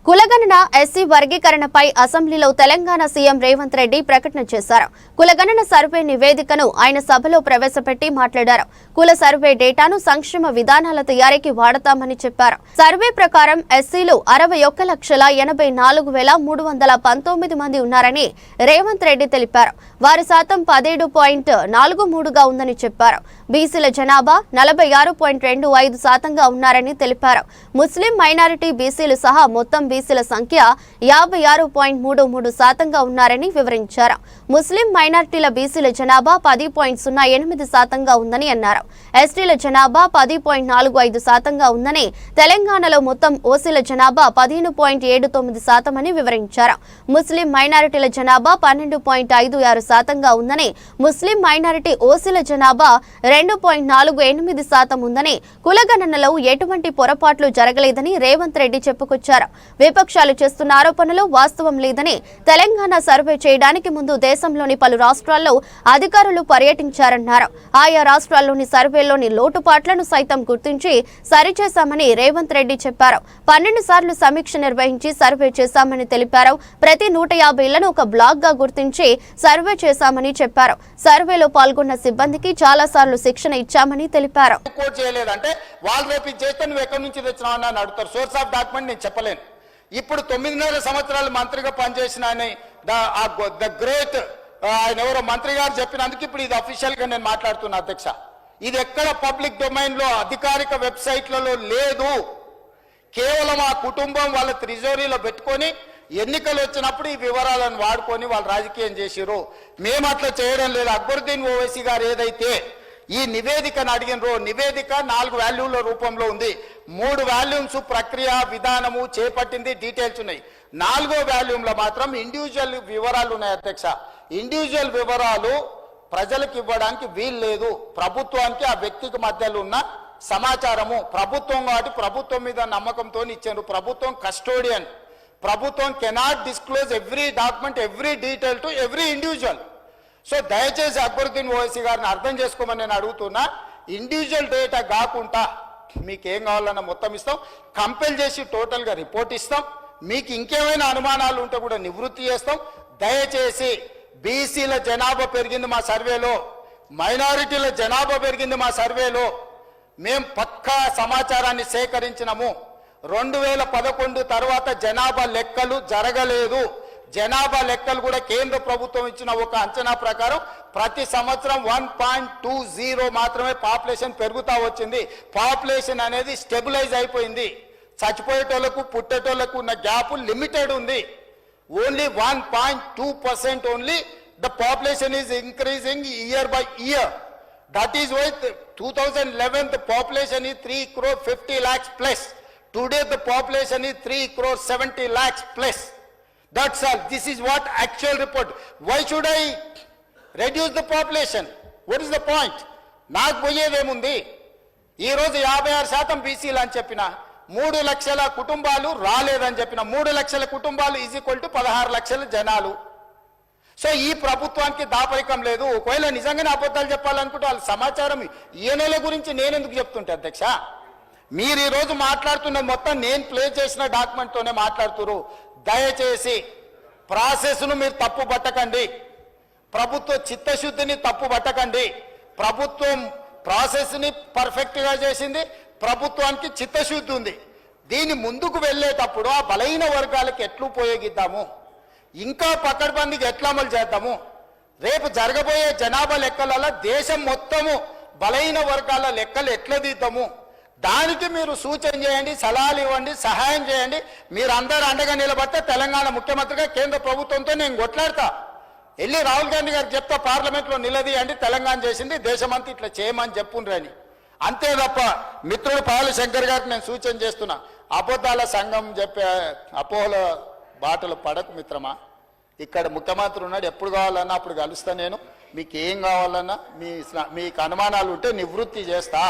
కులగణన ఎస్సీ వర్గీకరణపై అసెంబ్లీలో తెలంగాణ సీఎం రేవంత్ రెడ్డి ప్రకటన చేశారు. కులగణన సర్వే నివేదికను ఆయన సభలో ప్రవేశపెట్టి మాట్లాడారు. కుల సర్వే డేటాను సంక్షేమ విధానాల తయారీకి వాడతామని చెప్పారు. సర్వే ప్రకారం ఎస్సీలు 61,84,319 మంది ఉన్నారని రేవంత్ రెడ్డి తెలిపారు. వారి శాతం 17.43గా ఉందని చెప్పారు. బీసీల జనాభా 46.25% ఉన్నారని తెలిపారు. ముస్లిం మైనారిటీ బీసీలు సహా మొత్తం బీసీల సంఖ్య 56.33% ఉన్నారని వివరించారు. ముస్లిం మైనారిటీల బీసీల జనాభా 10.08% ఉందని అన్నారు. ఎస్టీల జనాభా 10.45% ఉందని, తెలంగాణలో మొత్తం ఓసీల జనాభా 15.79% అని వివరించారు. ముస్లిం మైనారిటీల జనాభా 12.56% ఉందని, ముస్లిం మైనారిటీ ఓసీల జనాభా 2.48% ఉందని, కులగణనలో ఎటువంటి పొరపాట్లు జరగలేదని రేవంత్ రెడ్డి చెప్పుకొచ్చారు. విపక్షాలు చేస్తున్న ఆరోపణలు వాస్తవం లేదని, తెలంగాణ సర్వే చేయడానికి ముందు దేశంలోని పలు రాష్ట్రాల్లో అధికారులు పర్యటించారన్నారు. ఆయా రాష్ట్రాల్లోని సర్వేలోని లోటుపాట్లను సైతం గుర్తించి సరిచేశామని రేవంత్ రెడ్డి చెప్పారు. 12 సార్లు సమీక్ష నిర్వహించి సర్వే చేశామని తెలిపారు. ప్రతి 150 ఇళ్లను ఒక బ్లాక్ గా గుర్తించి సర్వే చేశామని చెప్పారు. సర్వేలో పాల్గొన్న సిబ్బందికి చాలా సార్లు శిక్షణ ఇచ్చామని తెలిపారు. ఇప్పుడు 9.5 సంవత్సరాలు మంత్రిగా పనిచేసిన ఆయన ఎవరో మంత్రి గారు చెప్పినందుకు ఇప్పుడు ఇది అఫీషియల్ గా నేను మాట్లాడుతున్నా అధ్యక్ష. ఇది ఎక్కడ పబ్లిక్ డొమైన్ లో అధికారిక వెబ్సైట్లలో లేదు. కేవలం ఆ కుటుంబం వాళ్ళ ట్రెజరీలో పెట్టుకొని ఎన్నికలు వచ్చినప్పుడు ఈ వివరాలను వాడుకొని వాళ్ళు రాజకీయం చేసిరు. మేము అట్లా చేయడం లేదు. అక్బరుద్దీన్ ఓవైసీ గారు ఏదైతే ఈ నివేదికను అడిగినరో, నివేదిక 4 వాల్యూల రూపంలో ఉంది. 3 వాల్యూమ్స్ ప్రక్రియ విధానము చేపట్టింది, డీటెయిల్స్ ఉన్నాయి. 4వ వాల్యూమ్లో మాత్రం ఇండివిజువల్ వివరాలు ఉన్నాయి అధ్యక్ష. ఇండివిజువల్ వివరాలు ప్రజలకు ఇవ్వడానికి వీలు లేదు. ప్రభుత్వానికి ఆ వ్యక్తికి మధ్యలో ఉన్న సమాచారము ప్రభుత్వం కాబట్టి ప్రభుత్వం మీద నమ్మకంతో ఇచ్చారు. ప్రభుత్వం కస్టోడియన్. ప్రభుత్వం cannot disclose every document, every detail to every individual. So దయచేసి అక్బరుద్దీన్ ఓవైసీ గారిని అర్థం చేసుకోమని నేను అడుగుతున్నా. ఇండివిజువల్ డేటా కాకుండా మీకు ఏం కావాలన్నా మొత్తం ఇస్తాం. కంపెల్ చేసి టోటల్గా రిపోర్ట్ ఇస్తాం. మీకు ఇంకేమైనా అనుమానాలు ఉంటే కూడా నివృత్తి చేస్తాం. దయచేసి బీసీల జనాభా పెరిగింది మా సర్వేలో, మైనారిటీల జనాభా పెరిగింది మా సర్వేలో. మేం పక్కా సమాచారాన్ని సేకరించినాము. 2011 తర్వాత జనాభా లెక్కలు జరగలేదు. జనాభా లెక్కలు కూడా కేంద్ర ప్రభుత్వం ఇచ్చిన ఒక అంచనా ప్రకారం ప్రతి సంవత్సరం 1.20 మాత్రమే పాపులేషన్ పెరుగుతా వచ్చింది. పాపులేషన్ అనేది స్టెబిలైజ్ అయిపోయింది. చచ్చిపోయేటోళ్లకు పుట్టేటోళ్లకు ఉన్న గ్యాప్ లిమిటెడ్ ఉంది. Only 1.2% only the population is increasing year by year. That is why 2011 the population is 3.50 crore plus. Today the population is 3.70 crore plus. That's all. This is what actual report. Why should I reduce the population? What is the point? నాకు పోయేదేముంది? ఈరోజు 56% బీసీలు అని చెప్పిన, 3 లక్షల కుటుంబాలు రాలేదని చెప్పిన, 3 లక్షల కుటుంబాలు ఈజ్ ఈక్వల్ టు 16 లక్షల జనాలు. సో ఈ ప్రభుత్వానికి దాపరికం లేదు. ఒకవేళ నిజంగానే అబద్ధాలు చెప్పాలనుకుంటే వాళ్ళ సమాచారం ఈయనల గురించి నేనెందుకు చెప్తుంటే అధ్యక్ష? మీరు ఈరోజు మాట్లాడుతున్న మొత్తం నేను ప్లే చేసిన డాక్యుమెంట్తోనే మాట్లాడుతున్నారు. దయచేసి ప్రాసెస్ను మీరు తప్పు పట్టకండి. ప్రభుత్వ చిత్తశుద్ధిని తప్పు పట్టకండి. ప్రభుత్వం ప్రాసెస్ని పర్ఫెక్ట్గా చేసింది. ప్రభుత్వానికి చిత్తశుద్ధి ఉంది. దీన్ని ముందుకు వెళ్ళేటప్పుడు ఆ బలహీన వర్గాలకు ఎట్లు ఉపయోగిద్దాము, ఇంకా పకడ్బందీగా ఎట్లా అమలు చేద్దాము, రేపు జరగబోయే జనాభా లెక్కలలో దేశం మొత్తము బలహీన వర్గాల లెక్కలు ఎట్లా తీద్దాము, దానికి మీరు సూచన చేయండి, సలహాలు ఇవ్వండి, సహాయం చేయండి. మీరు అందరూ అండగా నిలబడితే తెలంగాణ ముఖ్యమంత్రిగా కేంద్ర ప్రభుత్వంతో నేను కొట్లాడతా. వెళ్ళి రాహుల్ గాంధీ గారికి చెప్తా, పార్లమెంట్లో నిలదీయండి, తెలంగాణ చేసింది దేశమంతా ఇట్లా చేయమని చెప్పుండ్రని. అంతే తప్ప మిత్రుడు పాల శంకర్ గారికి నేను సూచన చేస్తున్నా, అబద్ధాల సంఘం చెప్పే అపోహల బాటలు పడకు మిత్రమా. ఇక్కడ ముఖ్యమంత్రి ఉన్నాడు, ఎప్పుడు కావాలన్నా అప్పుడు కలుస్తా నేను. మీకు ఏం కావాలన్నా మీకు అనుమానాలు ఉంటే నివృత్తి చేస్తా.